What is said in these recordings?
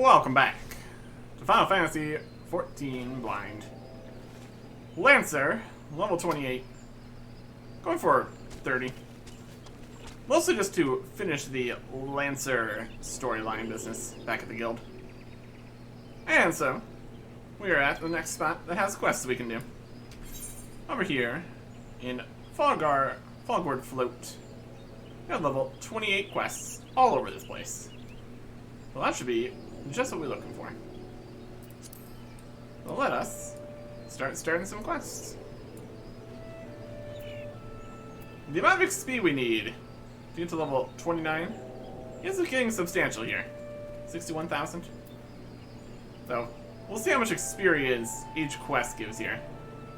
Welcome back to Final Fantasy XIV Blind. Lancer, level 28. Going for 30. Mostly just to finish the Lancer storyline business back at the guild. And so, we are at the next spot that has quests we can do. Over here, in Fallgourd Float, we have level 28 quests all over this place. Well, that should be just what we're looking for. Well, let us start starting some quests. The amount of XP we need to get to level 29 is getting substantial here. 61,000. So, we'll see how much experience each quest gives here.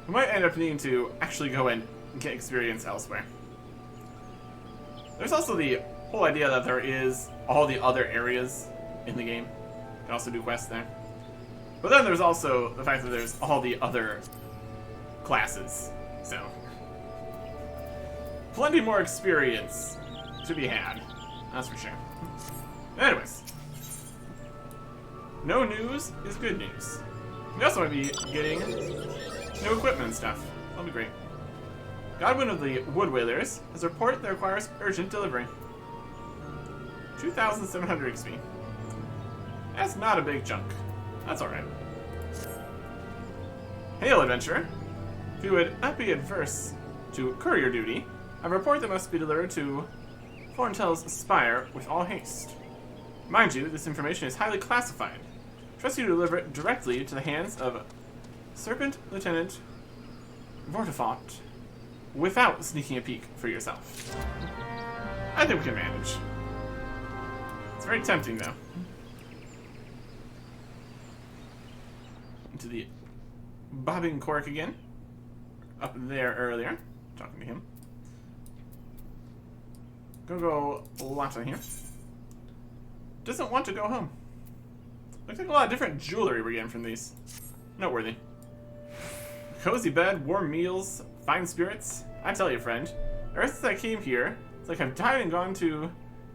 We might end up needing to actually go and get experience elsewhere. There's also the whole idea that there is all the other areas in the game. You can also do quests there. But then there's also the fact that there's all the other classes. So, plenty more experience to be had. That's for sure. Anyways. No news is good news. We also might be getting new equipment and stuff. That'll be great. Godwin of the Wood Whalers has a report that requires urgent delivery. 2,700 XP. That's not a big chunk. That's alright. Hail, adventurer. If you would not be adverse to courier duty, I have a report that must be delivered to Thorntel's Spire with all haste. Mind you, this information is highly classified. Trust you to deliver it directly to the hands of Serpent Lieutenant Vortifont without sneaking a peek for yourself. I think we can manage. It's very tempting, though. Into the bobbing cork again. Up there earlier. Talking to him. Go Lata here. Doesn't want to go home. Looks like a lot of different jewelry we're getting from these. Noteworthy. Cozy bed, warm meals, fine spirits. I tell you, friend, ever since I came here, it's like I've died and gone to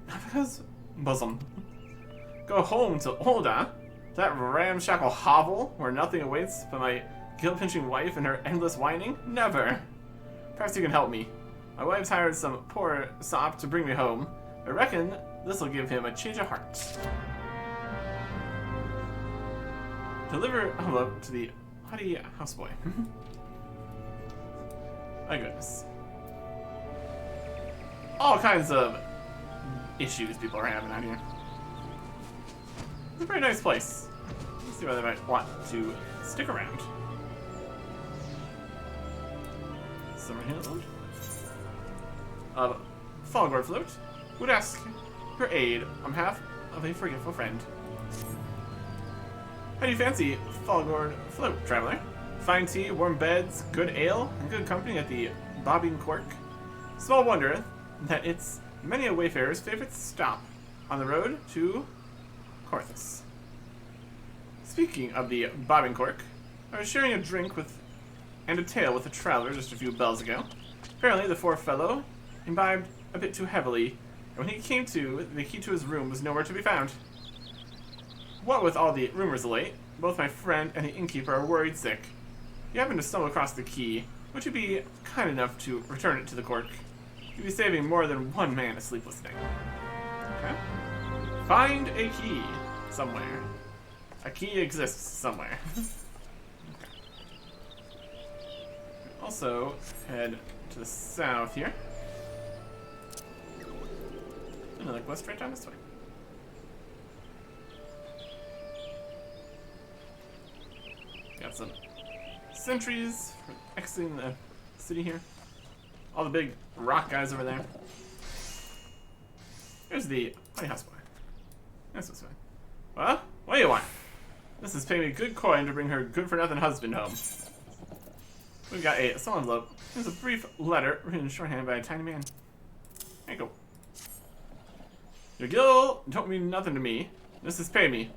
Navika's bosom. Go home to Olda, that ramshackle hovel where nothing awaits but my guilt-pinching wife and her endless whining? Never. Perhaps you can help me. My wife's hired some poor sop to bring me home. I reckon this will give him a change of heart. Deliver envelope to the haughty houseboy. My goodness. All kinds of issues people are having out here. It's a very nice place. Let's see why they might want to stick around. Summerhill of Fallgourd Float would ask your aid on behalf of a forgetful friend. How do you fancy Fallgourd Float, traveler? Fine tea, warm beds, good ale, and good company at the Bobbing Cork. Small wonder that it's many a wayfarer's favorite stop on the road to Corthus. Speaking of the Bobbing Cork, I was sharing a drink with and a tale with a traveler just a few bells ago. Apparently, the poor fellow imbibed a bit too heavily, and when he came to, the key to his room was nowhere to be found. What with all the rumors late, both my friend and the innkeeper are worried sick. If you happen to stumble across the key, would you be kind enough to return it to the cork? You'd be saving more than one man a sleepless night. Okay. Find a key somewhere. A key exists somewhere. Okay. Also, head to the south here. And then go straight down this way. Got some sentries for exiting the city here. All the big rock guys over there. Here's the honey houseboy. That's what's fine. Well, what do you want? This is paying me good coin to bring her good-for-nothing husband home. We've got a small envelope. Here's a brief letter written in shorthand by a tiny man. There you go. Your guild don't mean nothing to me. This is pay me.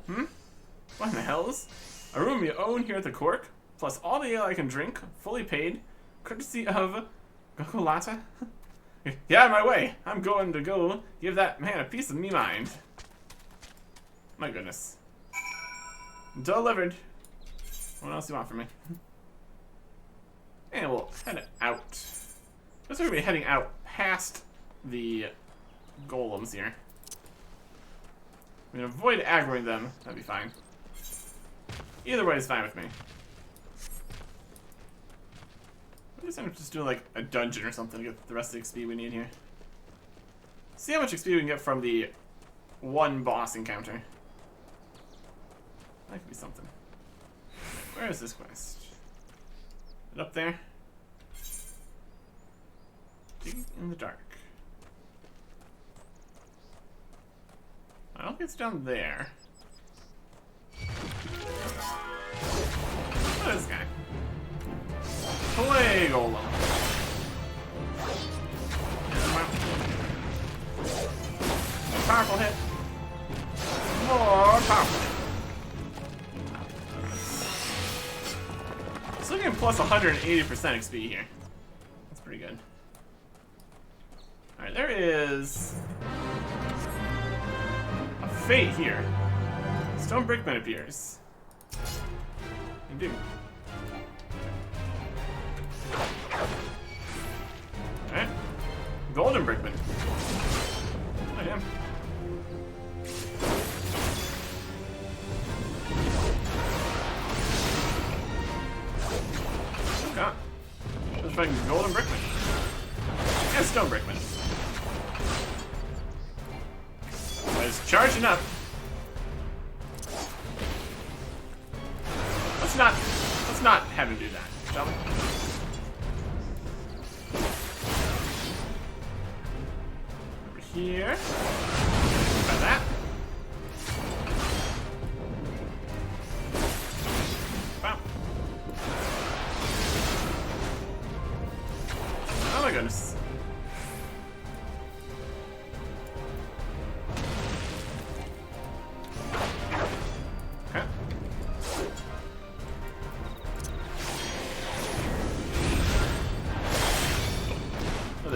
What in the hells? A room you own here at the Cork, plus all the ale I can drink, fully paid, courtesy of Gokulata? Get out of my way! I'm going to go give that man a piece of me mind. My goodness. Delivered. What else do you want from me? And we'll head out. Looks like we're gonna be heading out past the golems here. We can avoid aggroing them. That'd be fine. Either way is fine with me. I guess I'm just doing like a dungeon or something to get the rest of the XP we need here. See how much XP we can get from the one boss encounter. That could be something. Where is this quest? Is it up there? Digging in the dark. I don't think it's down there. What is this guy? Play golem. Powerful hit. More powerful hit. So looking at plus 180% XP here. That's pretty good. Alright, there is a fate here. Stone Brickman appears. Indeed. Alright. Golden Brickman. Oh, damn. Oh, God. Let's find Golden Brickman. And Stone Brickman. It's charging up. Let's not have him do that, shall we? Over here. Try that. Wow. Oh my goodness.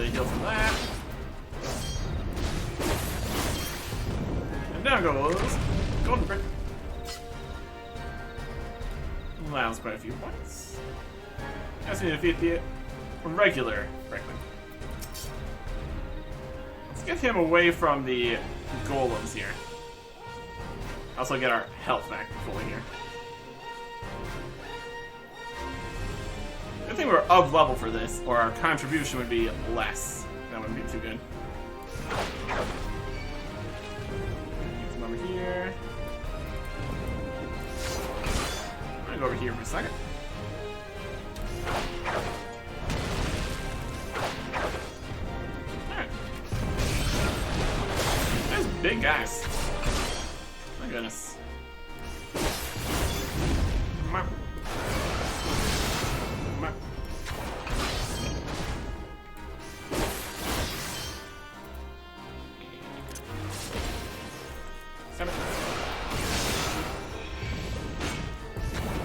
Heal from that. And down goes Golden Brick. Allows quite a few points. Just need to defeat the regular Brickman. Let's get him away from the golems here. Also get our health back fully here. Good thing we're of level for this, or our contribution would be less. That wouldn't be too good. Come over here. I'm gonna go over here for a second. Alright. There's big guys. My goodness.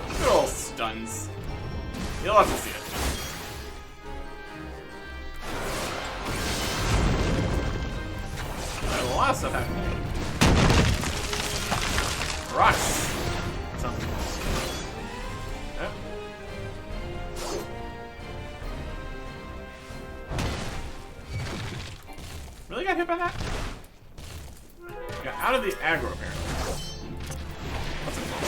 Good old stuns. You'll have to see it. There's a lot of stuff happening here. Rocks. Something. Yep. Really got hit by that? Got out of the aggro apparently. What's it called?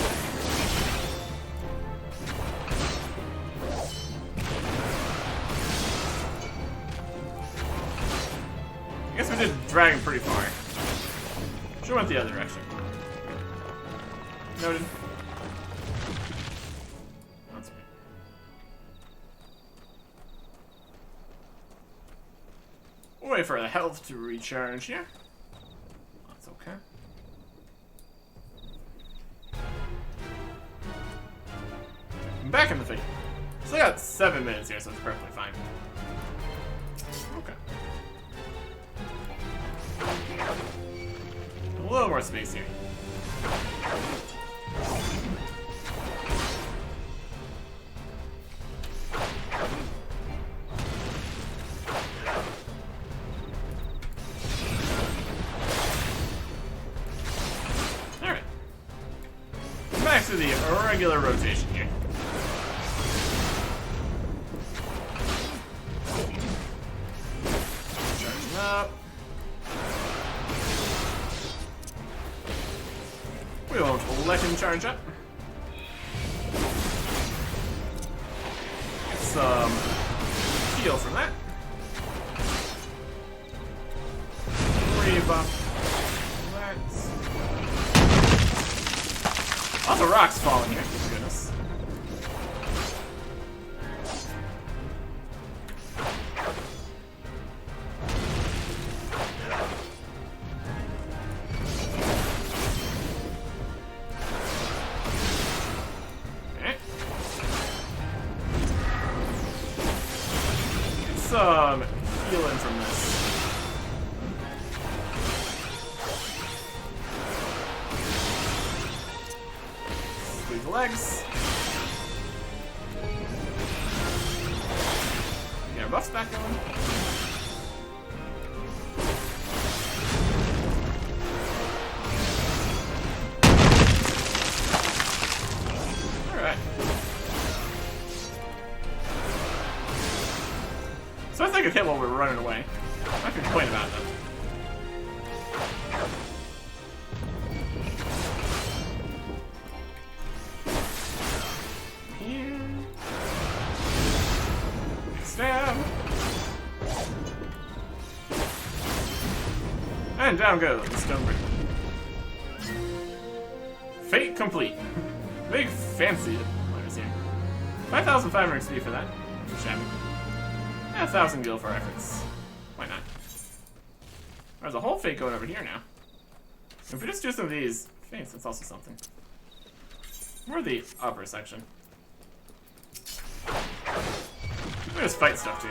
I guess we did drag him pretty far. Should've went the other direction. Noted. That's okay. We'll wait for the health to recharge here. That's okay. I'm back in the fight. Still got 7 minutes here, so it's perfectly fine. Okay. A little more space here. back to the regular rotation here. Charging up. We won't let him charge up. Get some heal from that. Rebuff. Lots of rocks falling here, thank goodness. Okay. Get some healing from this. Legs. Get our buffs back going. Alright. So I think it hit while we were running away. I'm not gonna complain about it though. And down goes Stonebreaker. Fate complete. Big fancy minus here. 5,500 XP for that. Shabby. And 1,000 gil for our efforts. Why not? There's a whole fate going over here now. If we just do some of these fates, that's also something. More the upper section. We just fight stuff too.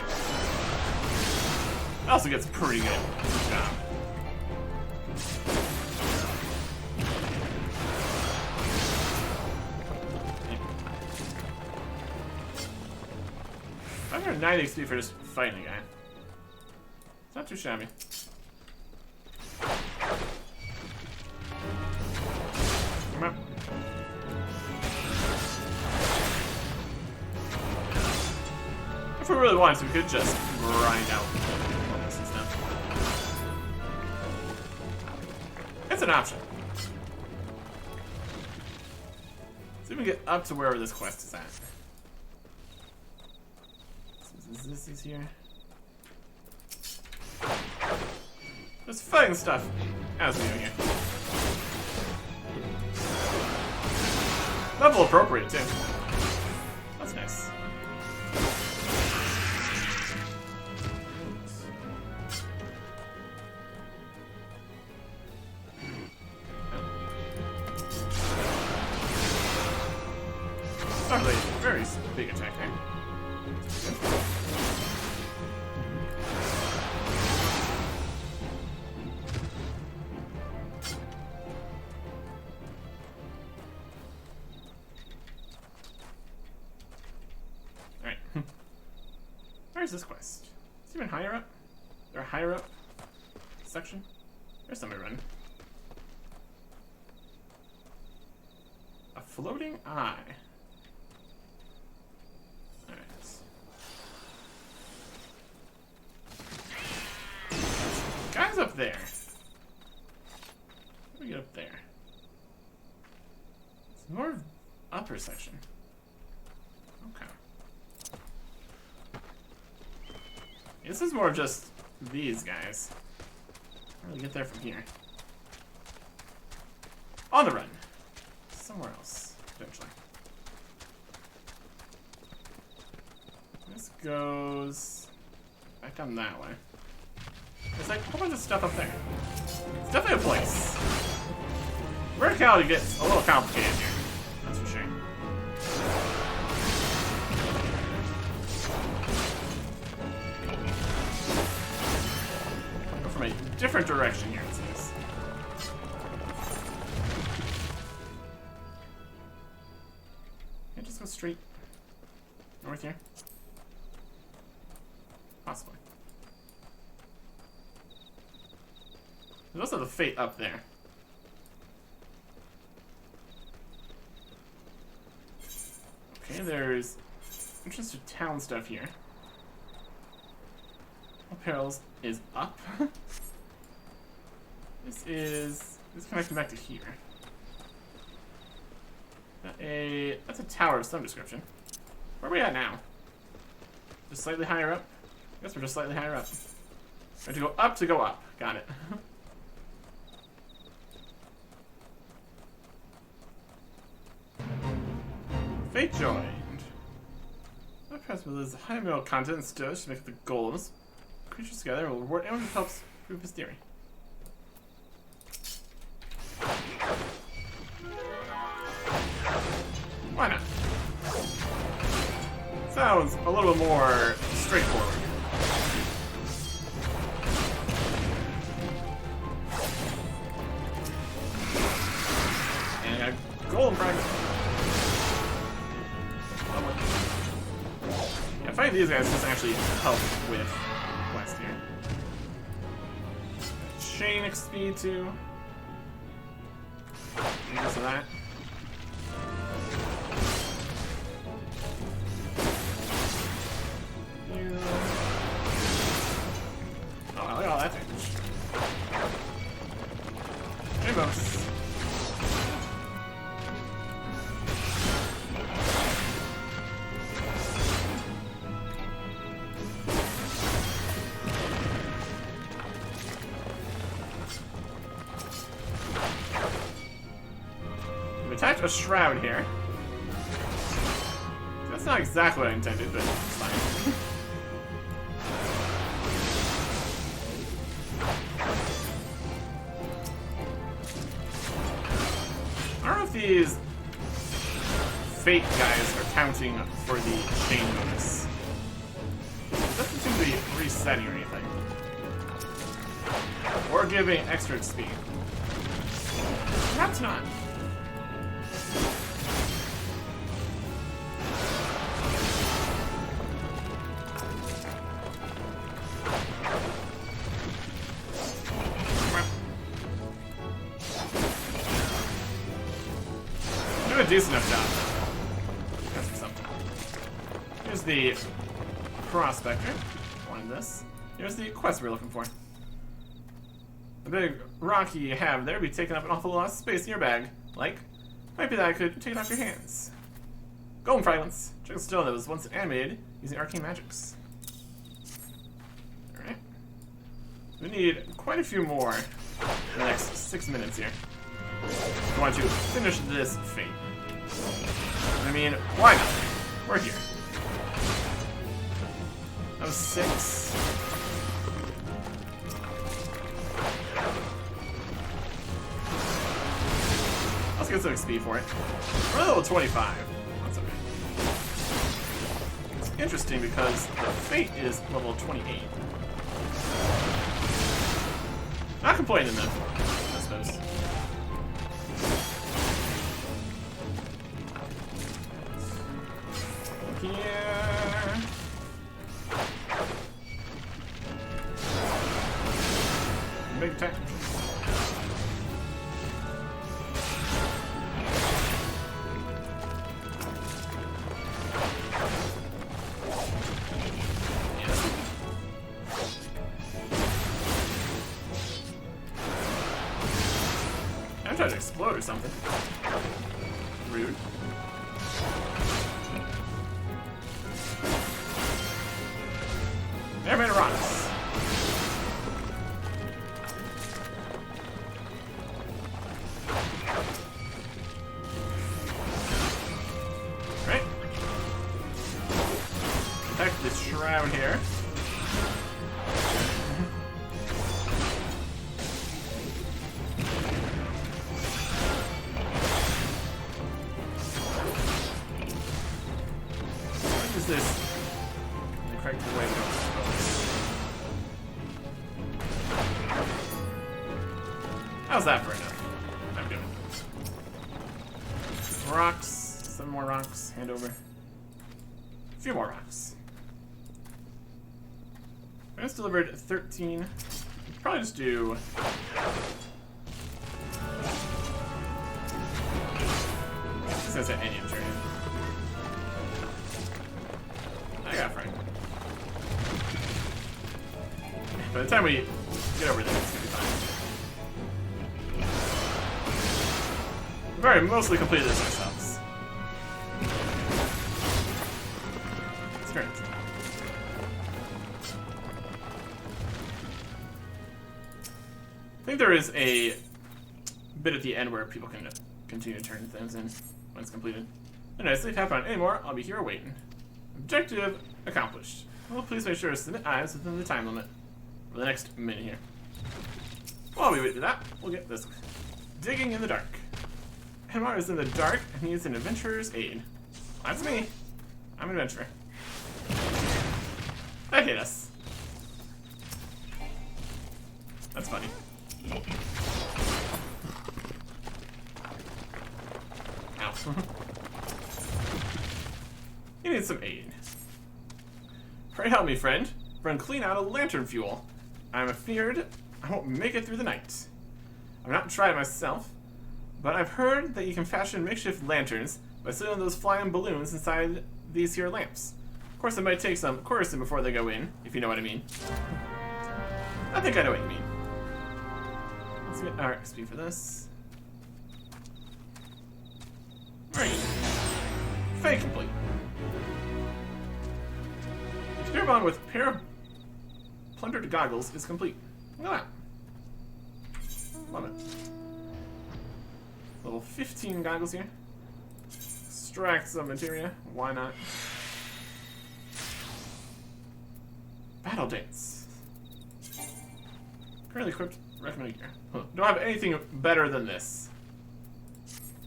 It also gets pretty good. Good job. I got 9 XP for just fighting a guy. It's not too shabby. Come on. If we really wanted to, we could just grind out all this and stuff. It's an option. So we can get up to wherever this quest is at. This is here. Just fighting stuff as we go here. Level appropriate too. That's nice. Not really a very big attack there. Where's this quest? It's even higher up? Or higher up section? There's somebody running. A floating eye. Alright. Guy's up there. How do we get up there? It's more upper section. Okay. This is more of just these guys. How do we get there from here? On the run. Somewhere else, eventually. This goes back down that way. There's like a whole bunch of stuff up there. It's definitely a place. Verticality gets a little complicated here. That's for sure. From a different direction here, it seems. Can I just go straight north here? Possibly. There's also the fate up there. Okay, there's interesting town stuff here. Perils is up. This is connecting back to here. That's a tower of some description. Where are we at now? Just slightly higher up? I guess we're just slightly higher up. We have to go up to go up. Got it. Fate joined. Not impressed with his high mineral content and stowage to make the golems. Creatures together will reward anyone who helps prove his theory. Why not? Sounds a little bit more straightforward. And a golem fragment. Yeah, fighting these guys doesn't actually help with quest here. Chain XP too. Use of that. Oh, look at all that damage. Rainbows. We attached a shroud here. That's not exactly what I intended, but it's fine. I don't know if these fate guys are counting for the chain bonus. It doesn't seem to be resetting or anything. Or giving extra XP. Perhaps not. Do a decent enough job. That's something. Here's the prospector. Wanted this. Here's the quest we're looking for. The big rock you have there be taking up an awful lot of space in your bag. Like, might be that I could take it off your hands. Golden fragments. Check a stone that was once animated using arcane magics. Alright. We need quite a few more in the next 6 minutes here. I want to finish this fate. I mean, why not? We're here. That was 6. Let's get some XP for it. We're level 25. That's okay. It's interesting because the fate is level 28. Not complaining then, I suppose. Here. Big attack. I'm trying to explode or something. Rude. Airman rocks. Right. Protect this shroud here. What is this? The correct way to go. How's that for enough? I'm doing it. Rocks. 7 more rocks. Hand over. A few more rocks. I just delivered 13. Probably just do. This guy's at any turn. By the time we get over there, it's gonna be fine. We've already mostly completed this ourselves. Let's turn it. I think there is a bit at the end where people can continue to turn things in when it's completed. Anyways, if you haven't found any more, I'll be here waiting. Objective accomplished. Well, please make sure to submit items within the time limit for the next minute here. While we wait for that, we'll get this digging in the dark. Henmar is in the dark and needs an adventurer's aid. That's me. I'm an adventurer. That hit us. That's funny. Ow. You need some aid. Pray help me, friend. Run clean out of lantern fuel. I'm afeared I won't make it through the night. I've not tried myself, but I've heard that you can fashion makeshift lanterns by sealing those flying balloons inside these here lamps. Of course, it might take some coercing before they go in, if you know what I mean. I think I know what you mean. Let's get our XP for this. Right. Fake complete. Spearbond with pair of plundered goggles is complete. Look at that. Love it. Level 15 goggles here. Extract some materia. Why not? Battle dance. Currently equipped. Recommended gear. Huh. Don't have anything better than this.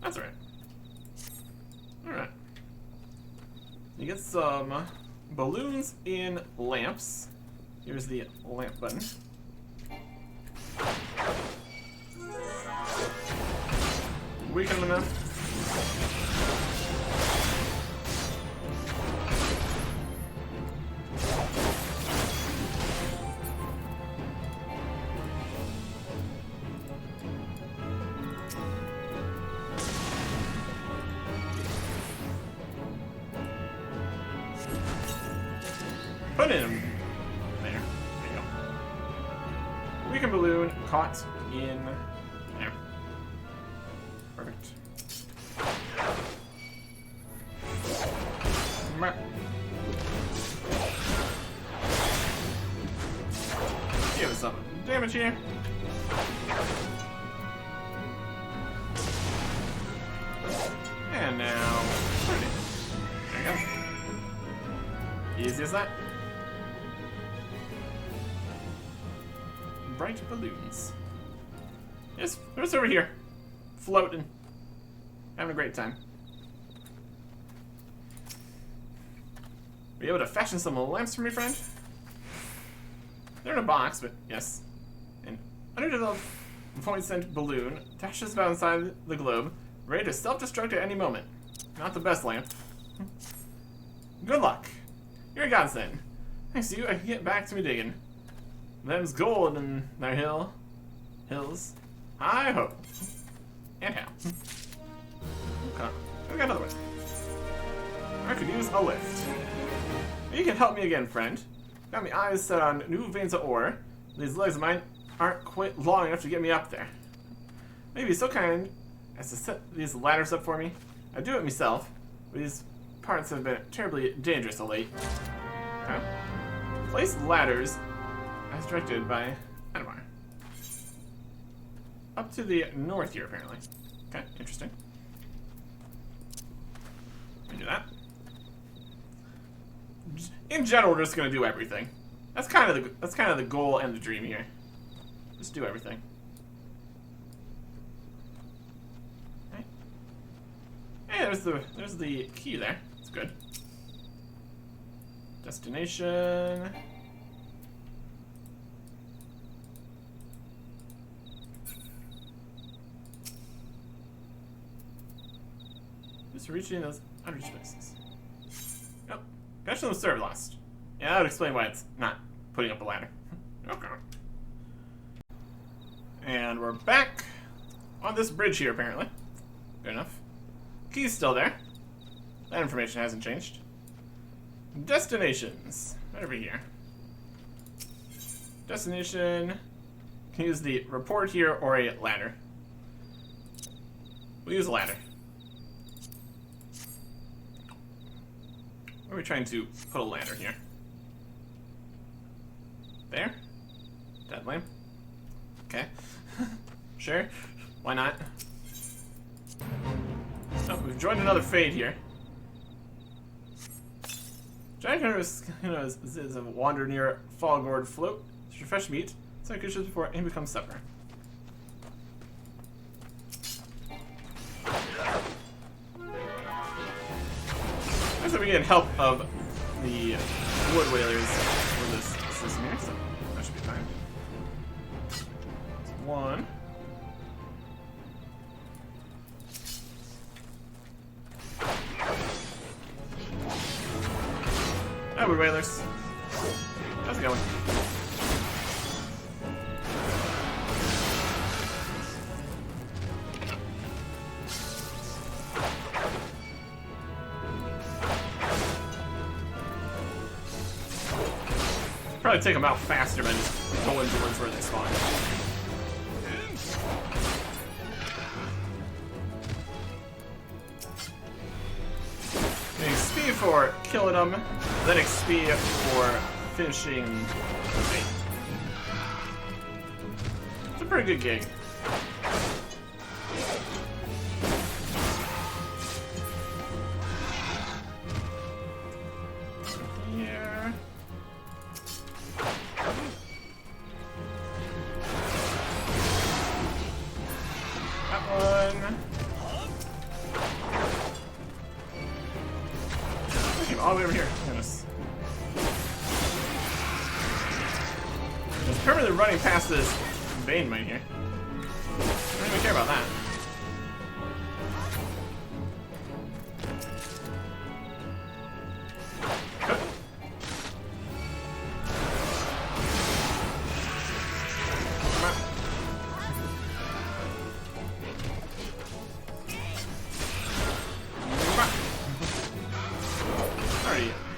That's alright. Alright. You get some balloons in lamps. Here's the lamp button. Weaken them enough. Put in there. There you go. Weaken balloon caught in there. Perfect. Give us some damage here. And now, there you go. Easy as that. Bright balloons. Yes, there's over here. Floating. Having a great time. Were you able to fashion some lamps for me, friend? They're in a box, but yes. An underdeveloped point-sent balloon dashes about inside the globe, ready to self-destruct at any moment. Not the best lamp. Good luck. You're a godsend. Thanks to you, I can get back to me digging. Them's gold in their hills. I hope. And how. Okay. We got another one. I could use a lift. You can help me again, friend. Got me eyes set on new veins of ore. These legs of mine aren't quite long enough to get me up there. Maybe so kind as to set these ladders up for me. I do it myself, but these parts have been terribly dangerous of late. Okay. Place ladders as directed by Animar. Up to the north here, apparently. Okay, interesting. Let me do that. In general, we're just gonna do everything. That's kind of the goal and the dream here. Just do everything. Okay. Hey, there's the key there. That's good. Destination. Just reaching those unreached spaces. Yep. Catch them serve lost. Yeah, that would explain why it's not putting up a ladder. Okay. And we're back on this bridge here, apparently. Good enough. Key's still there. That information hasn't changed. Destinations. Right over here. Destination. Can use the report here or a ladder. We'll use a ladder. Where are we trying to put a ladder here? There? Dead lame. Okay. Sure. Why not? So we've joined another fade here. Giant Hunter's is a wander near Fallgourd float. To refresh meat. It's like just before it becomes supper. Nice that we get help of the wood whalers for this system here, so that should be fine. That's one. Ah, wood whalers. How's it going? Probably take them out faster by just going towards where they spawn. XP for killing them, then XP for finishing the bait. It's a pretty good gig. Here. That one. All the way over here. Goodness. It's permanently running past this Bane mine here. I don't even care about that.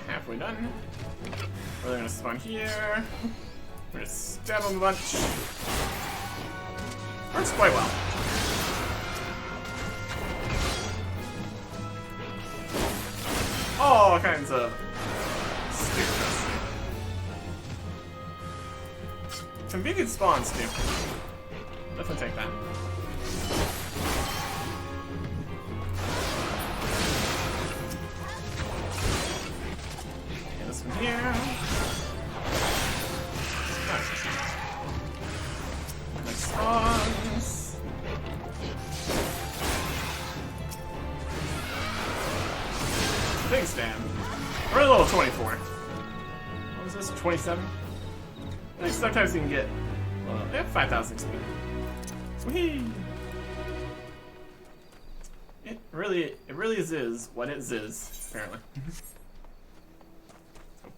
Halfway done. We're gonna spawn here. We're gonna stab him a bunch. Works quite well. All kinds of stupid. Convenient spawns too. Definitely take that. Here. Next spawns. Big stand. We're at level 24. What was this? 27? I think sometimes you can get. Well, they have 5,000 XP. Whee! It really is what it is, apparently.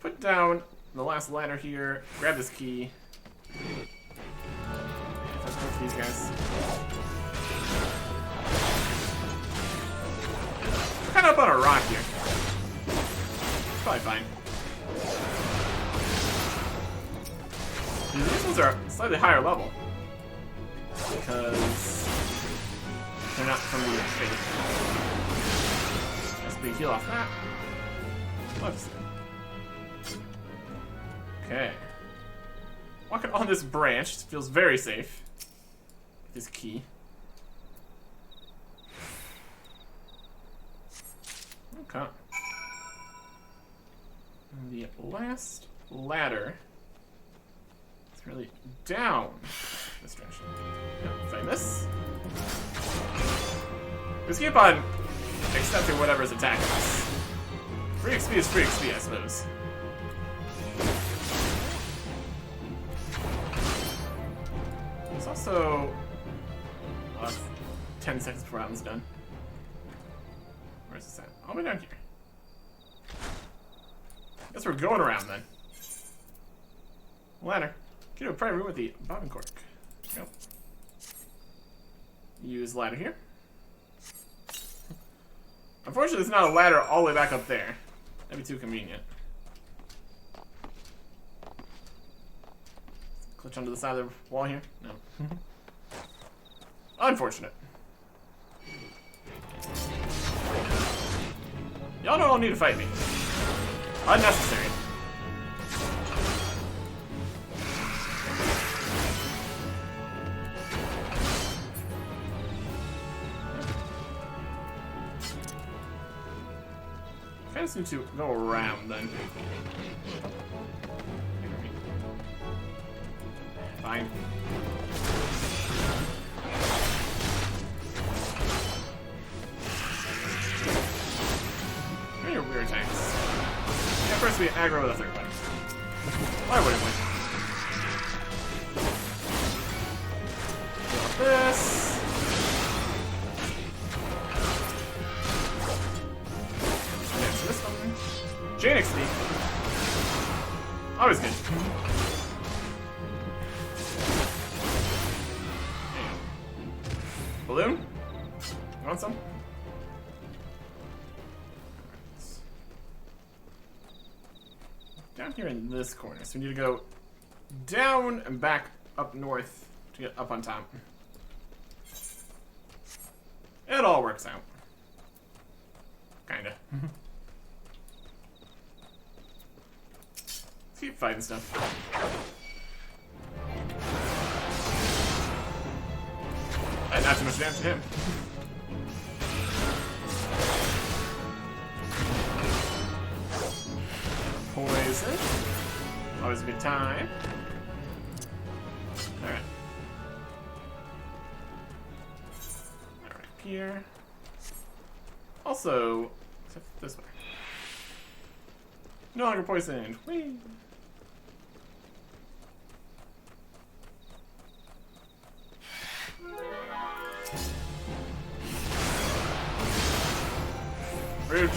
Put down the last ladder here, grab this key. Let's go for these guys. We're kind of up on a rock here. Probably fine. These ones are slightly higher level. Because they're not from the faith. Let's big heal off that. Let's okay. Walking on this branch feels very safe. This key. Okay. And the last ladder is really down this direction. Yeah, find this. Just keep on accepting whatever's attacking us. Free XP is free XP, I suppose. There's also 10 seconds before round's done. Where's this at? All the way down here. Guess we're going around then. Ladder. Get to a private room with the bobbin cork. Go. Use ladder here. Unfortunately, there's not a ladder all the way back up there. That'd be too convenient. glitch onto the side of the wall here? No. Unfortunate. Y'all don't all need to fight me. Unnecessary. I just need to go around then. Fine. Give me your weird tanks. Yeah, first we aggro with a third one. Why wouldn't we? Got this. Next this one. Chain XP. Always good. Balloon? You want some? Down here in this corner, so we need to go down and back up north to get up on top. It all works out. Kinda. Let's keep fighting stuff. Not too much damage to him. Poison. Always a good time. Alright. Alright, here. Also, except this way. No longer poisoned. Whee! Rude. Oh,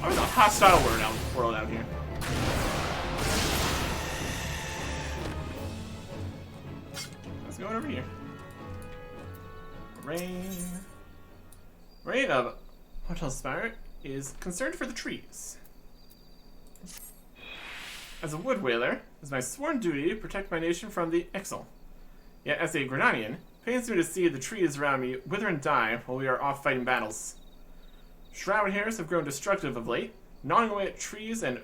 there's a hostile world out here. Let's go over here. Rain of Hotel Spire is concerned for the trees. As a wood whaler, it is my sworn duty to protect my nation from the Ixal. Yet as a Grenadian, it pains me to see the trees around me wither and die while we are off fighting battles. Shroud hairs have grown destructive of late, gnawing away at trees and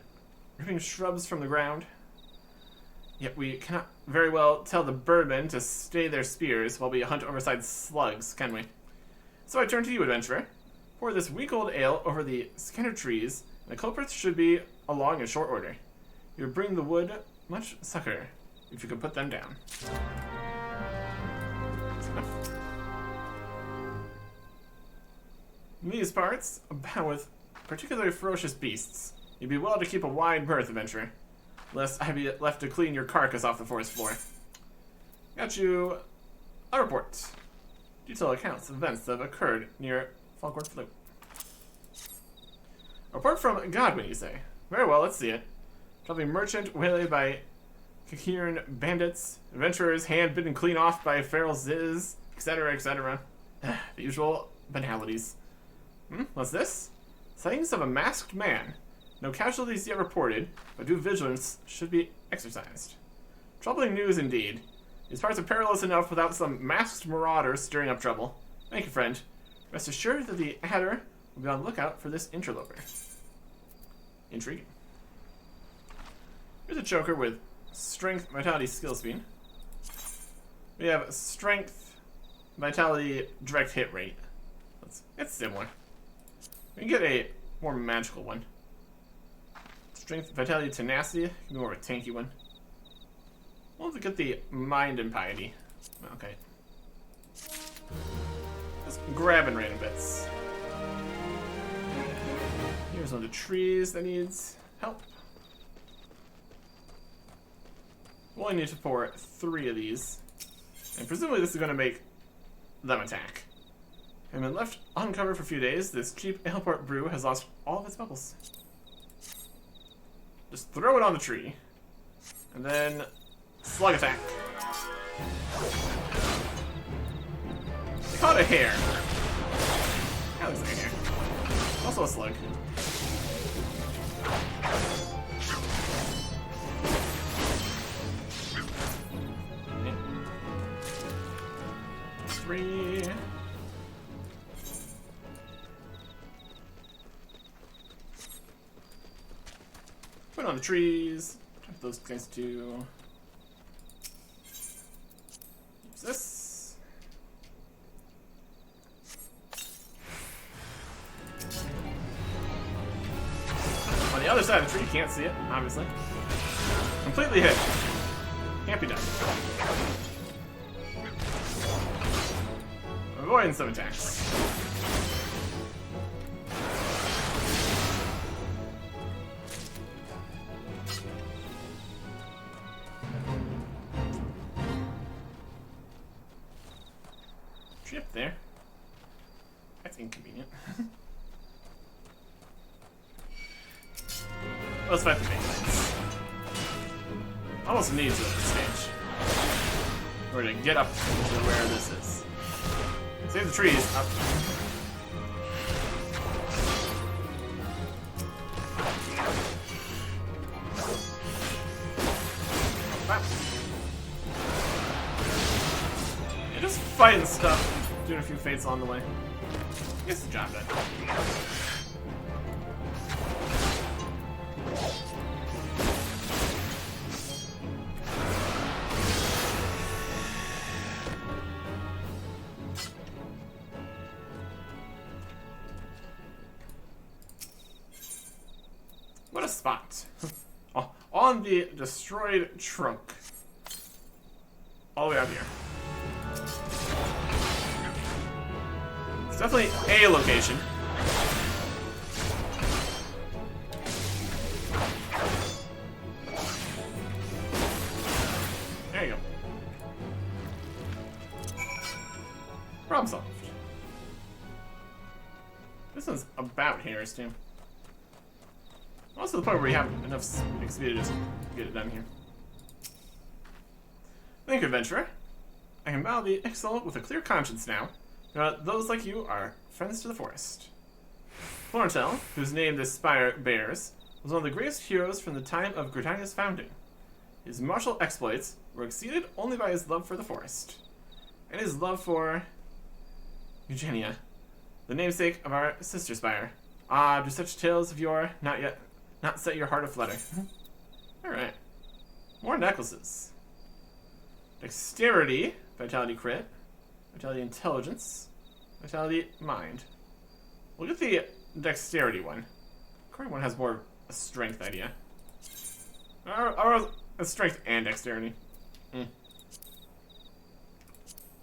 ripping shrubs from the ground. Yet we cannot very well tell the birdmen to stay their spears while we hunt oversized slugs, can we? So I turn to you, adventurer. Pour this week-old ale over the scattered trees, and the culprits should be along in short order. You would bring the wood much succor if you could put them down. In these parts, abound with particularly ferocious beasts. You'd be well to keep a wide berth, adventurer, lest I be left to clean your carcass off the forest floor. Got you a report. Detailed accounts of events that have occurred near Fallgourd Flute. A report from Godwin, you say? Very well, let's see it. Probably merchant waylaid by Kakiran bandits, adventurers hand-bitten clean off by feral ziz, etc., etc. The usual banalities. What's this? Sightings of a masked man. No casualties yet reported, but due vigilance should be exercised. Troubling news indeed. These parts are perilous enough without some masked marauder stirring up trouble. Thank you, friend. Rest assured that the Adder will be on the lookout for this interloper. Intriguing. Here's a choker with strength, vitality, skill speed. We have strength, vitality, direct hit rate. It's similar. We can get a more magical one. Strength, vitality, tenacity. Can be more of a tanky one. We'll have to get the mind and piety. Okay. Just grabbing random bits. Here's one of the trees that needs help. We'll only need to pour 3 of these. And presumably this is going to make them attack. I've been left uncovered for a few days. This cheap aleport brew has lost all of its bubbles. Just throw it on the tree. And then slug attack. They caught a hare. That looks like a hare. Also a slug. Put on the trees. Those guys to use this. On the other side of the tree, you can't see it, obviously. Completely hit. Can't be done. Avoiding some attacks. Tree up there. That's inconvenient. Let's fight the main lights. Almost needs it at this stage. We're gonna get up to where this is. Save the trees. Up. Yeah, just fighting stuff. Doing a few fates along the way. Gets the job done. What a spot. Oh, on the destroyed trunk. All the way out here. It's definitely a location. There you go. Problem solved. This one's about Harris too. Also the point where you have enough XP to just get it done here. Thank you, adventurer. I can bow the XIV with a clear conscience now. Those like you are friends to the forest. Florentel, whose name this spire bears, was one of the greatest heroes from the time of Gridania's founding. His martial exploits were exceeded only by his love for the forest, and his love for Eugenia, the namesake of our sister spire. Ah, do such tales of yore not set your heart aflutter. Alright. More necklaces. Dexterity, vitality crit, vitality intelligence, vitality mind. We'll get the dexterity one. The current one has more a strength idea. Or a strength and dexterity.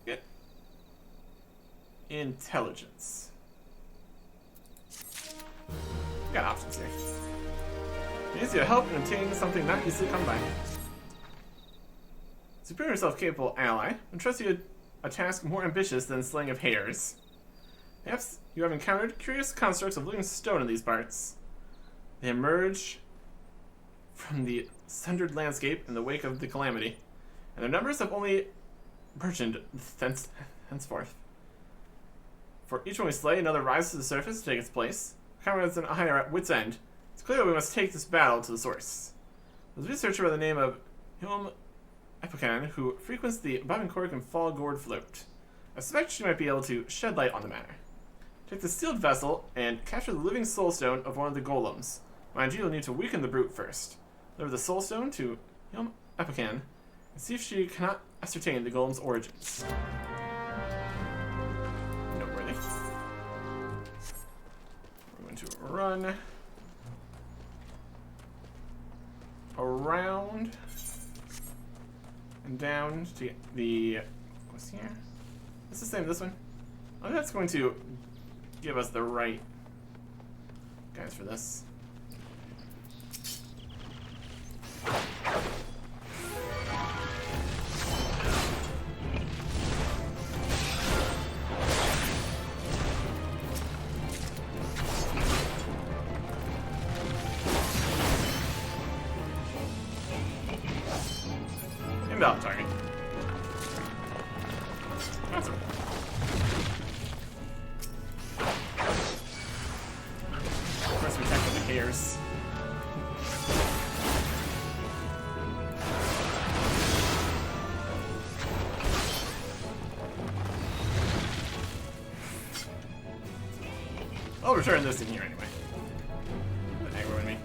Get intelligence. We got options here. It needs your help in obtaining something not easily come by. Superior self-capable ally, and trust you a task more ambitious than slaying of hares. Perhaps you have encountered curious constructs of living stone in these parts. They emerge from the sundered landscape in the wake of the calamity, and their numbers have only burgeoned henceforth. For each one we slay, another rises to the surface to take its place. Comrades and I are at wit's end. It's clear that we must take this battle to the source. There's a researcher by the name of Hilm Epocan who frequents the Babenkork and Fallgourd float. I suspect she might be able to shed light on the matter. Take the sealed vessel and capture the living soulstone of one of the golems. Mind you, you'll need to weaken the brute first. Deliver the soulstone to Hilm Epocan and see if she cannot ascertain the golem's origins. Noteworthy. We're going to run around and down to get the what's here? It's the same as this one. I think that's going to give us the right guys for this. Invalid target. That's right. Of course, we attack with the hairs. I'll return this in here anyway. Aggroing me.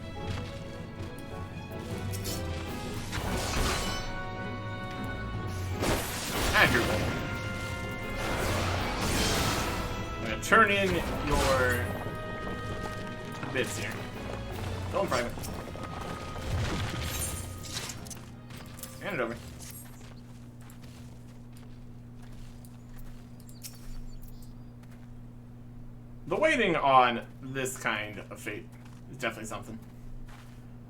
turn in your bits here. Go in private. Hand it over. The waiting on this kind of fate is definitely something.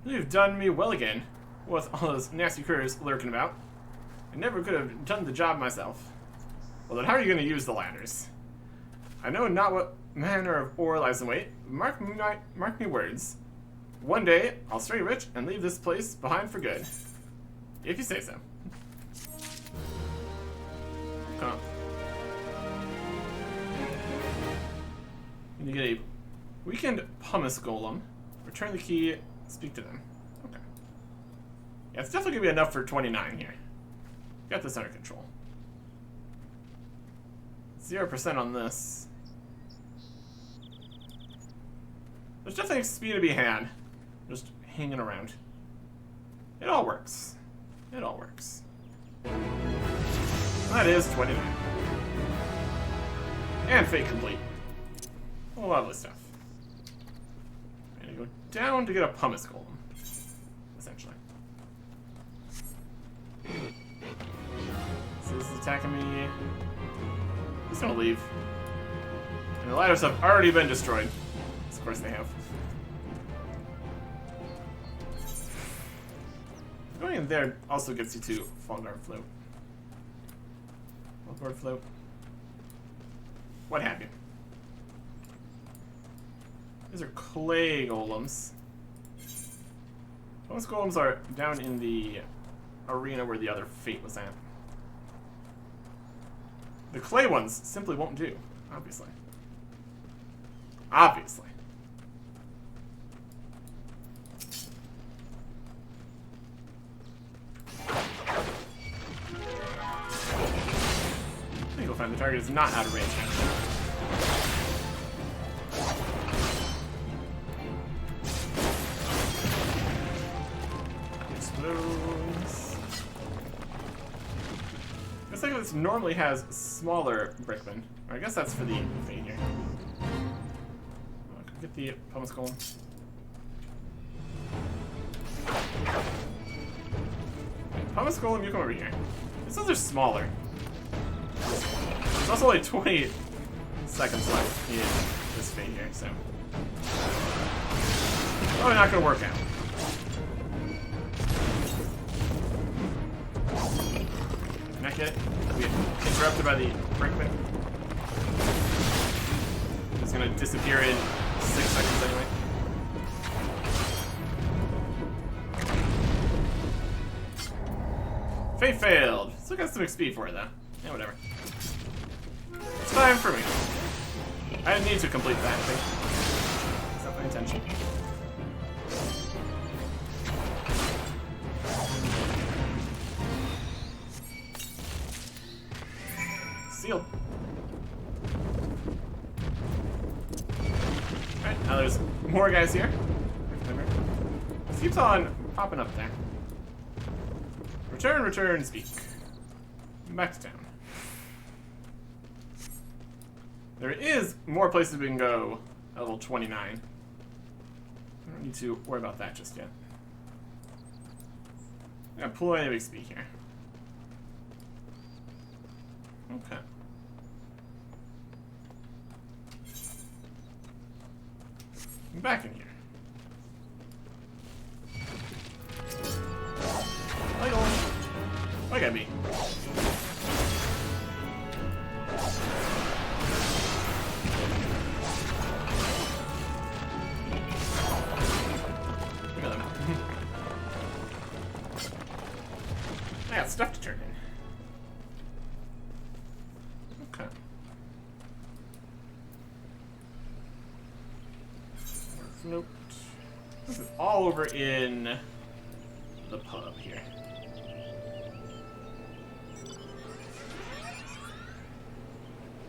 You've done me well again, with all those nasty critters lurking about. I never could have done the job myself. Well then how are you going to use the ladders? I know not what manner of ore lies in wait. Mark me words. One day, I'll stray rich and leave this place behind for good. If you say so. Huh. You get a weakened pumice golem. Return the key, speak to them. Okay. Yeah, it's definitely gonna be enough for 29 here. Got this under control. 0% on this. There's definitely XP to be had. Just hanging around. It all works. It all works. That is 29. And fate complete. Lovely stuff. I'm gonna go down to get a pumice golem. Essentially. So this is attacking me. He's gonna leave. And the ladders have already been destroyed. Of course they have. Going in there also gets you to Fallgourd float. Fallgourd float. What have you? These are clay golems. Those golems are down in the arena where the other fate was at. The clay ones simply won't do, obviously. Obviously. I think you'll find the target is not out of range now. Explodes. Looks like this normally has smaller brickmen. Or I guess that's for the fate here. Get the pumice golem. Pumice golem, you come over here. These ones are smaller. There's also like 20 seconds left in this fate here, so probably not gonna work out. Not get it. We get interrupted by the brickman. It's gonna disappear in 6 seconds anyway. Fate failed. Still got some XP for it though. Yeah, whatever. It's fine for me. I didn't need to complete that thing. It's not my intention. Sealed. Alright, now there's more guys here. This keeps on popping up there. Return, return, speak. Back to town. There is more places we can go at level 29. I don't need to worry about that just yet. I got plenty of XP here. Okay. I'm back in here. Look at me. Look at them. I got stuff to turn in. Okay. Nope. This is all over in the pub here.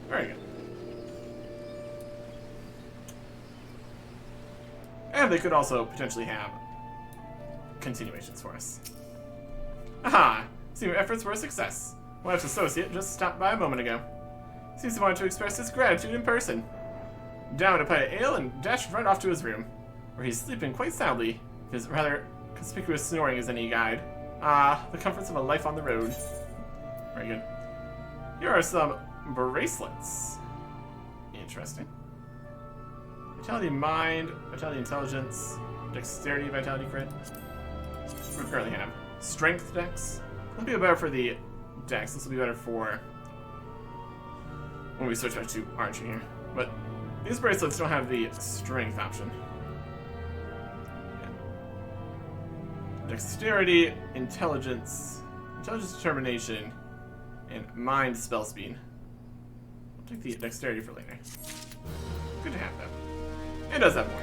Very good. And they could also potentially have continuations for us. Aha! Seems your efforts were a success. My wife's associate just stopped by a moment ago. Seems he wanted to express his gratitude in person. down a pint of ale and dashed right off to his room, where he's sleeping quite soundly, his rather conspicuous snoring is any guide. Ah, the comforts of a life on the road. Very good. Here are some bracelets. Interesting. Vitality Mind, Vitality Intelligence, Dexterity Vitality Crit. We currently have Strength Dex. This will be better for the Dex. This will be better for when we switch back to Archer here. But these bracelets don't have the Strength option. Dexterity, Intelligence, Determination, and Mind Spell Speed. I'll take the Dexterity for later. Good to have that. It does have more.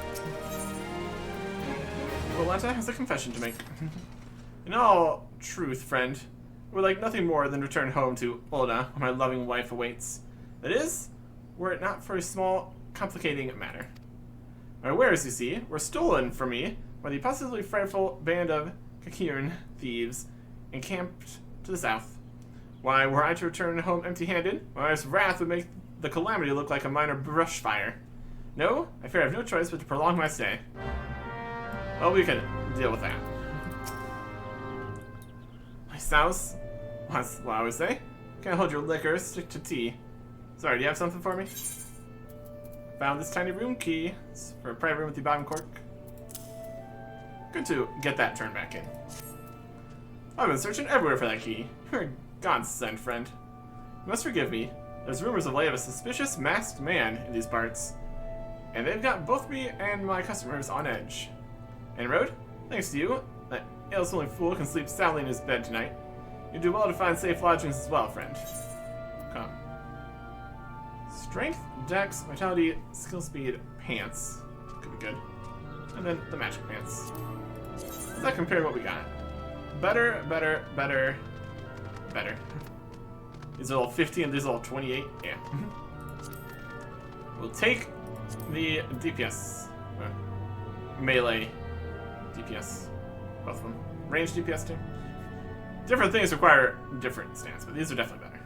Volanta has a confession to make. In all truth, friend, I would like nothing more than return home to Olda, where my loving wife awaits. That is, were it not for a small, complicating matter. My wares, you see, were stolen from me by the possibly frightful band of Kakirn thieves encamped to the south. Why, were I to return home empty-handed, my wife's wrath would make the calamity look like a minor brush fire. No, I fear I have no choice but to prolong my stay. Well, we can deal with that. My spouse, that's what I always say. Can't hold your liquor, stick to tea. Sorry, do you have something for me? Found this tiny room key. It's for a private room with the bottom cork. Good to get that turned back in. I've been searching everywhere for that key. You're a godsend, friend. You must forgive me. There's rumors of late of a suspicious masked man in these parts, and they've got both me and my customers on edge. En road, thanks to you, that ale-swilling fool can sleep soundly in his bed tonight. You do well to find safe lodgings as well, friend. Come. Strength, Dex, Vitality, Skill Speed, Pants. Could be good. And then the Magic Pants. Does that compare to what we got? Better, better, better, better. These are all 50 and these are all 28. Yeah. We'll take the DPS. Melee DPS. Both of them. Range DPS too. Different things require different stats, but these are definitely better.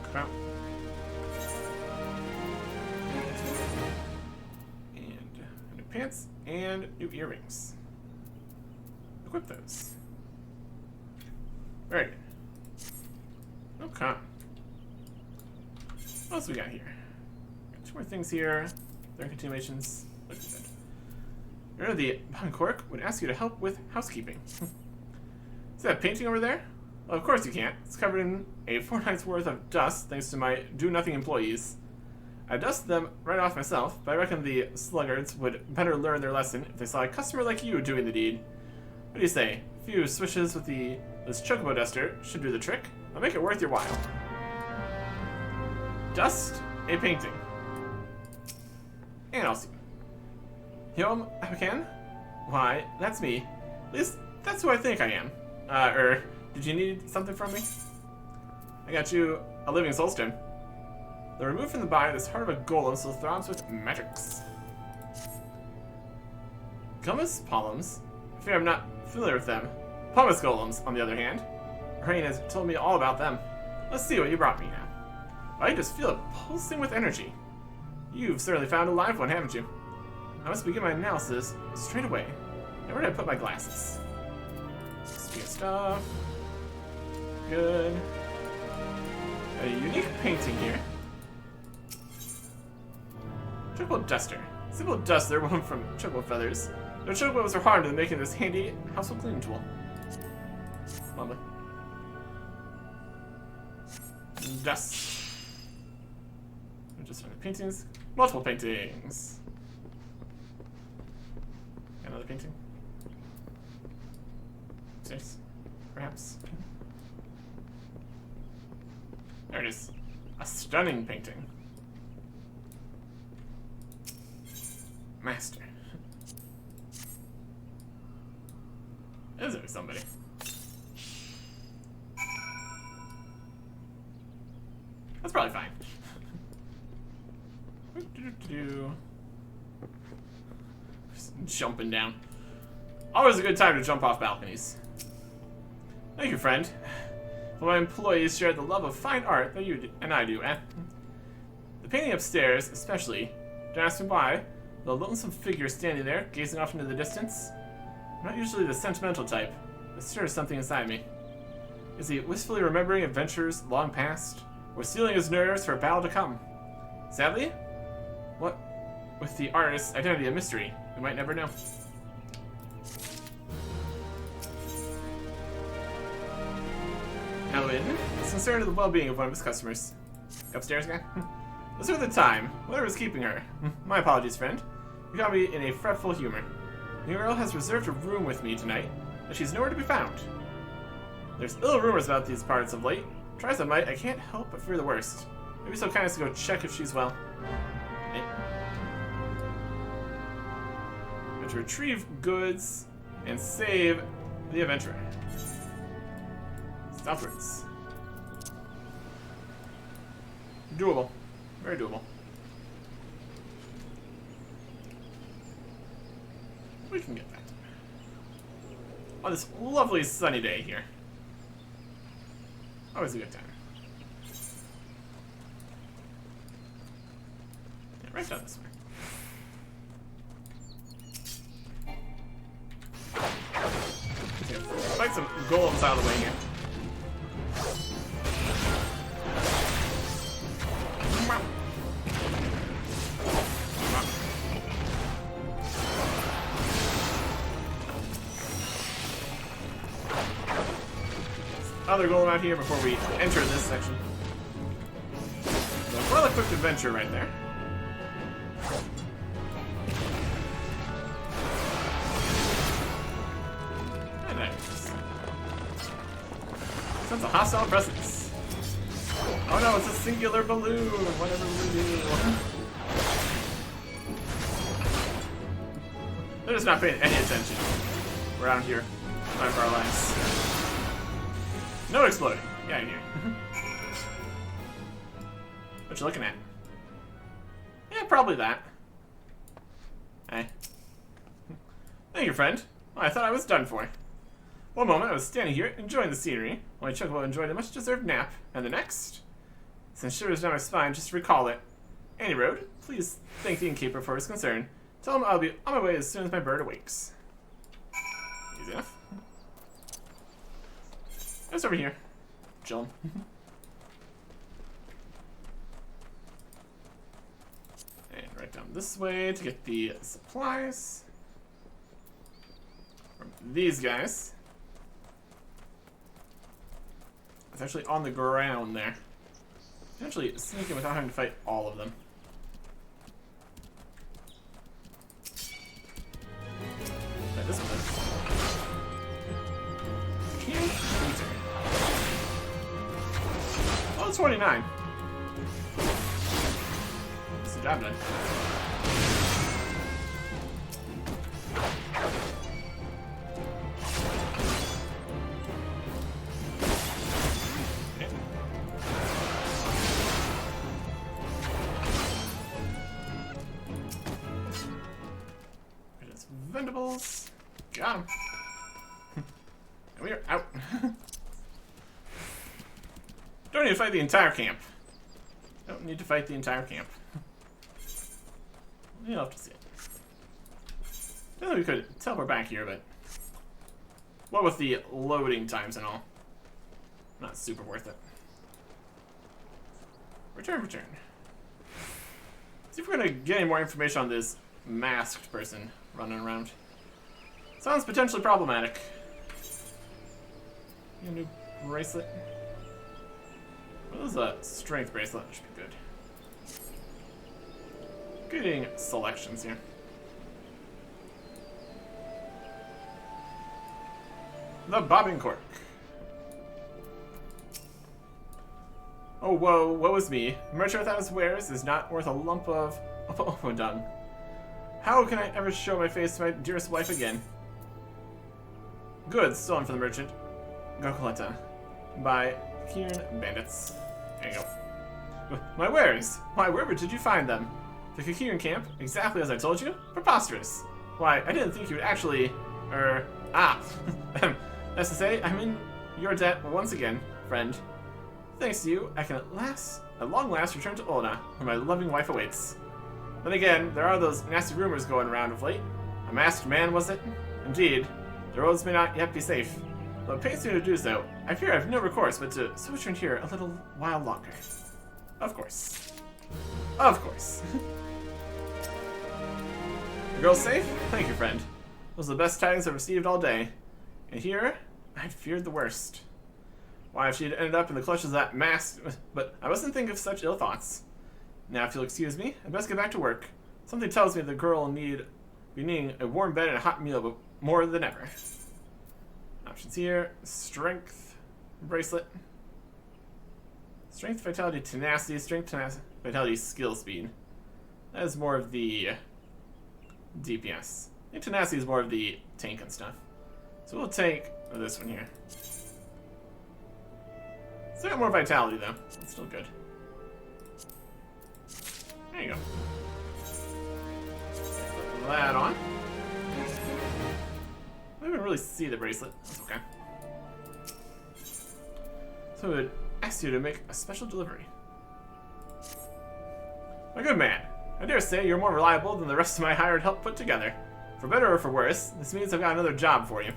Come out. And new pants and new earrings. Equip those. Very good. Okay. What else we got here? Got two more things here. Their continuations. Look good. Remember the Bon Cork would ask you to help with housekeeping. See that painting over there? Well, of course you can't. It's covered in a fortnight's worth of dust thanks to my do-nothing employees. I dusted them right off myself, but I reckon the sluggards would better learn their lesson if they saw a customer like you doing the deed. What do you say? A few swishes with this chocobo duster should do the trick. I'll make it worth your while. Dust a painting. And I'll see. Home, Abakan? Why, that's me. At least, that's who I think I am. Did you need something from me? I got you a living soulstone. They're removed from the body of this heart of a golem so it throbs with magics. Gummus Polems? I fear I'm not familiar with them. Pumice golems, on the other hand. Rain has told me all about them. Let's see what you brought me now. I can just feel it pulsing with energy. You've certainly found a live one, haven't you? I must begin my analysis straight away. Now where did I put my glasses? Speaking of stuff. Good. A unique painting here. Chocobo duster. Simple duster woven from chocobo feathers. No chocobos are harmed in making this handy household cleaning tool. Lovely. Dust. Just paintings. Multiple paintings. Another painting. Six, perhaps. There it is. A stunning painting. Master. Is there somebody? That's probably fine. Just jumping down. Always a good time to jump off balconies. Thank you, friend. Well, my employees share the love of fine art that you and I do, eh? The painting upstairs, especially. Don't ask me why. The lonesome figure standing there, gazing off into the distance. I'm not usually the sentimental type, but stirs something inside me. Is he wistfully remembering adventures long past, or sealing his nerves for a battle to come? Sadly, what with the artist's identity a mystery, we might never know. Helen is concerned with the well-being of one of his customers. Upstairs again? Let's look at the time. Whatever's keeping her. My apologies, friend. You got me in a fretful humor. The girl has reserved a room with me tonight, but she's nowhere to be found. There's ill rumors about these parts of late. Try as I might, I can't help but fear the worst. Maybe so kind as to go check if she's well. Hey. Have to retrieve goods and save the adventurer. Southwards. Doable. Very doable. We can get that. On this lovely sunny day here. Always a good time. Yeah, right down this way. Okay, fight some golems out of the way here. Other golem out here before we enter this section. So, well-equipped adventure right there. And nice. Sense a hostile presence. Oh no, it's a singular balloon. Whatever we do. They're just not paying any attention around here. Time for our lives. No exploding. Get out of here. What you looking at? Yeah, probably that. Hey. Thank you, friend. Well, I thought I was done for. One moment I was standing here enjoying the scenery, while my Chocobo enjoyed a much-deserved nap, and the next, since shivers down my spine just to recall it. Any road, please thank the innkeeper for his concern. Tell him I'll be on my way as soon as my bird awakes. Easy enough. It's over here. Chillin'. And right down this way to get the supplies. From these guys. It's actually on the ground there. Potentially sneak in without having to fight all of them. Right, this one. Oh, it's 29. That's the job done. Okay. There's vendables. Got him. And we are out. Don't need to fight the entire camp. Don't need to fight the entire camp. You'll have to see it. I think we could teleport back here, but what with the loading times and all, not super worth it. Return. See if we're gonna get any more information on this masked person running around. Sounds potentially problematic. A new bracelet. Well, this is a strength bracelet. That should be good. Getting selections here. The bobbing cork. Oh, whoa, woe is me. The merchant without his wares is not worth a lump of dung. How can I ever show my face to my dearest wife again? Goods stolen from the merchant. Gokoleta. By Kieran bandits. There you go. My wares! Why, wherever did you find them? The Kakiran camp, exactly as I told you? Preposterous. Why, I didn't think you would actually... That's to say, I'm in your debt once again, friend. Thanks to you, I can at last at long last return to Olna, where my loving wife awaits. Then again, there are those nasty rumors going around of late. A masked man, was it? Indeed, the roads may not yet be safe. Though it pains me to do so, I fear I have no recourse but to sojourn here a little while longer. Of course. Of course. The girl's safe? Thank you, friend. Those are the best tidings I've received all day. And here, I'd feared the worst. Why, if she'd ended up in the clutches of that masked... But I mustn't think of such ill thoughts. Now, if you'll excuse me, I'd best get back to work. Something tells me the girl will be needing a warm bed and a hot meal, but more than ever. Options here. Strength. Bracelet. Strength, vitality, tenacity. Strength, tenacity, vitality, skill, speed. That is more of the DPS. I think tenacity is more of the tank and stuff. So we'll take this one here. Still got more vitality, though. That's still good. There you go. Put that on. I don't even really see the bracelet. That's okay. So I would ask you to make a special delivery. My good man, I dare say you're more reliable than the rest of my hired help put together. For better or for worse, this means I've got another job for you.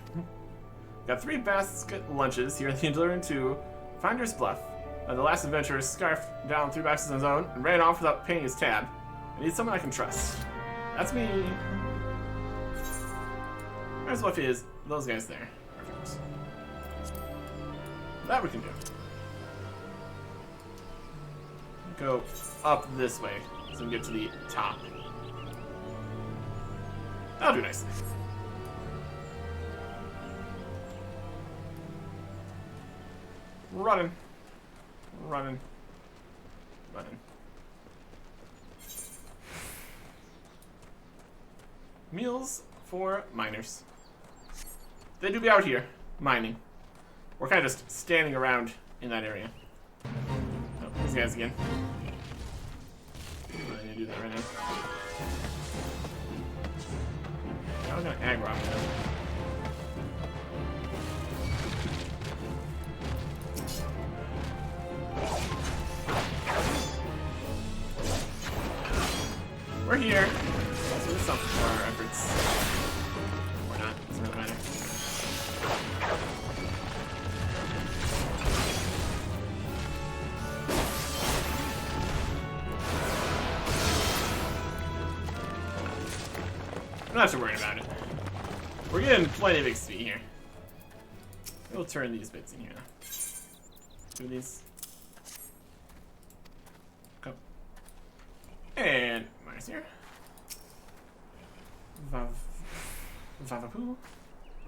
Got 3 basket lunches here that you learn to Finder's Bluff. The last adventurer scarfed down 3 boxes on his own and ran off without paying his tab. I need someone I can trust. That's me. As well is those guys there. Perfect. That we can do. Go up this way so we can get to the top. That'll do nicely. Running. Running. Running. Meals for miners. They do be out here, mining. We're kind of just standing around in that area. Oh, these guys again. I'm gonna do that right now. I'm gonna aggro on them. We're here. So there's something for our efforts. Or not, doesn't really matter. I'm not too worried about it. We're getting plenty of XP here. We'll turn these bits in here now. Do these. Go. And minus here. Vavapoo.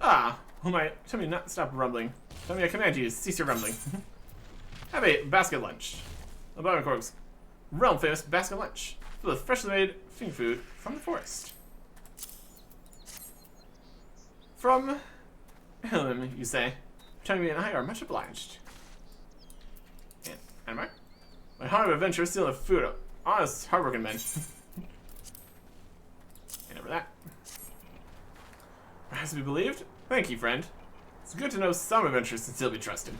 Ah! Oh my, tell me not to stop rumbling. Tell me I command you, cease your rumbling. Have a basket lunch. The Bottom realm famous basket lunch. Full of freshly made finger food from the forest. From him, you say. Tony and I are much obliged. And am I? My heart of adventure is stealing food. Honest, hardworking men. And over that. As to be believed, thank you, friend. It's good to know some adventurers can still be trusted.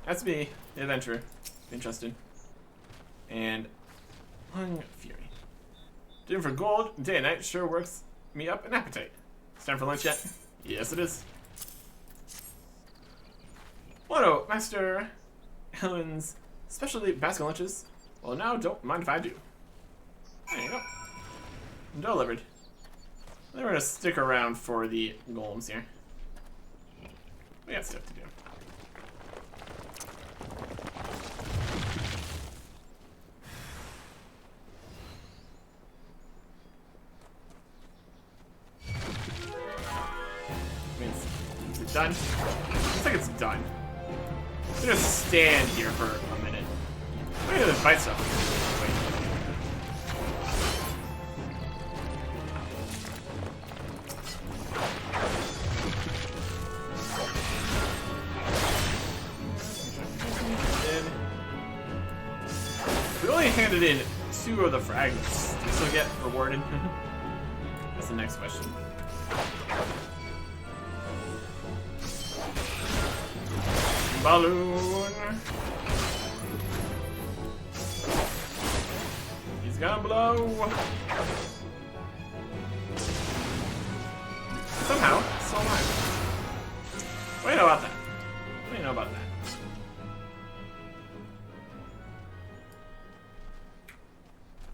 That's me, the adventurer, being trusted. And Lung Fury. Doing for gold, day and night sure works me up an appetite. It's time for lunch yet? Yes, it is. Whatto, Master Helen's specialty basket lunches. Well, now don't mind if I do. There you go. Delivered. Then we're gonna stick around for the golems here. We got stuff to do. Is it done? Looks like it's done. I'm gonna stand here for a minute. Look at this fight stuff. Wait. We only handed in 2 of the fragments. Do we still get rewarded? That's the next question. Balloon. It's gonna blow. Somehow, it's still alive. What do you know about that? What do you know about that?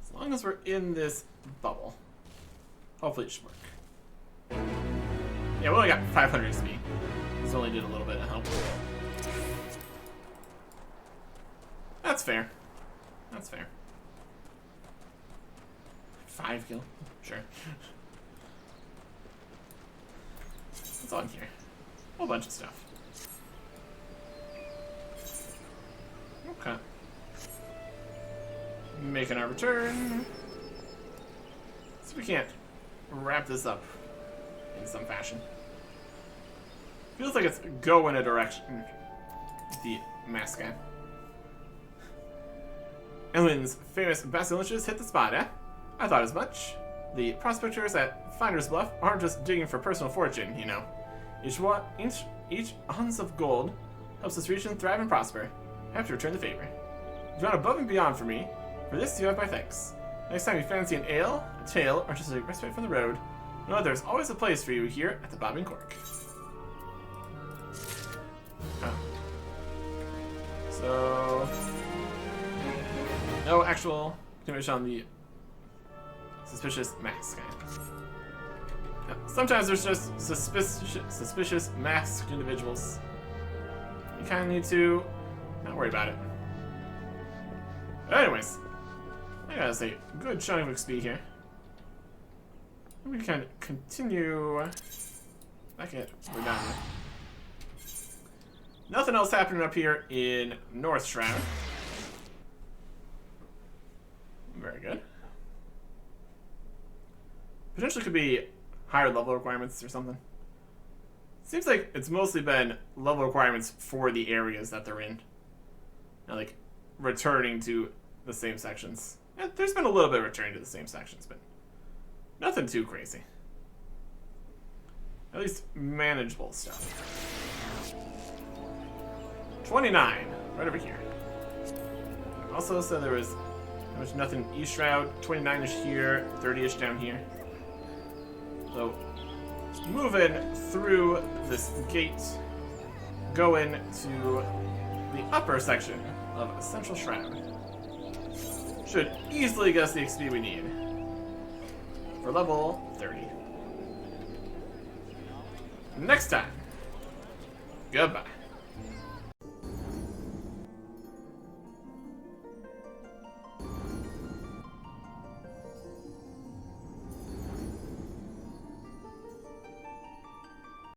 As long as we're in this bubble, hopefully it should work. Yeah, we only got 500 XP. This only did a little bit of help. That's fair. That's fair. 5 kill? Sure. What's on here? A whole bunch of stuff. Okay. Making our return. So we can't wrap this up in some fashion. Feels like it's go in a direction. The mask guy. Ellen's famous basilisks hit the spot, eh? I thought as much. The prospectors at Finder's Bluff aren't just digging for personal fortune, you know. Each ounce of gold helps this region thrive and prosper. I have to return the favor. You've gone above and beyond for me. For this, you have my thanks. Next time you fancy an ale, a tale, or just a respite from the road, know there's always a place for you here at the Bobbing Cork. Oh. So... no actual continuation on the suspicious mask guy. Sometimes there's just suspicious masked individuals. You kind of need to not worry about it. But anyways, I gotta say, good chunk of XP here. We can continue back at we're down here. Nothing else happening up here in North Shroud. Very good. Potentially could be higher level requirements or something. Seems like it's mostly been level requirements for the areas that they're in. Now, like, returning to the same sections. Yeah, there's been a little bit of returning to the same sections, but nothing too crazy. At least manageable stuff. 29, right over here. Also said there was nothing East Shroud, 29-ish here, 30-ish down here. So, moving through this gate, going to the upper section of Central Shroud. Should easily get us the XP we need for level 30. Next time, goodbye.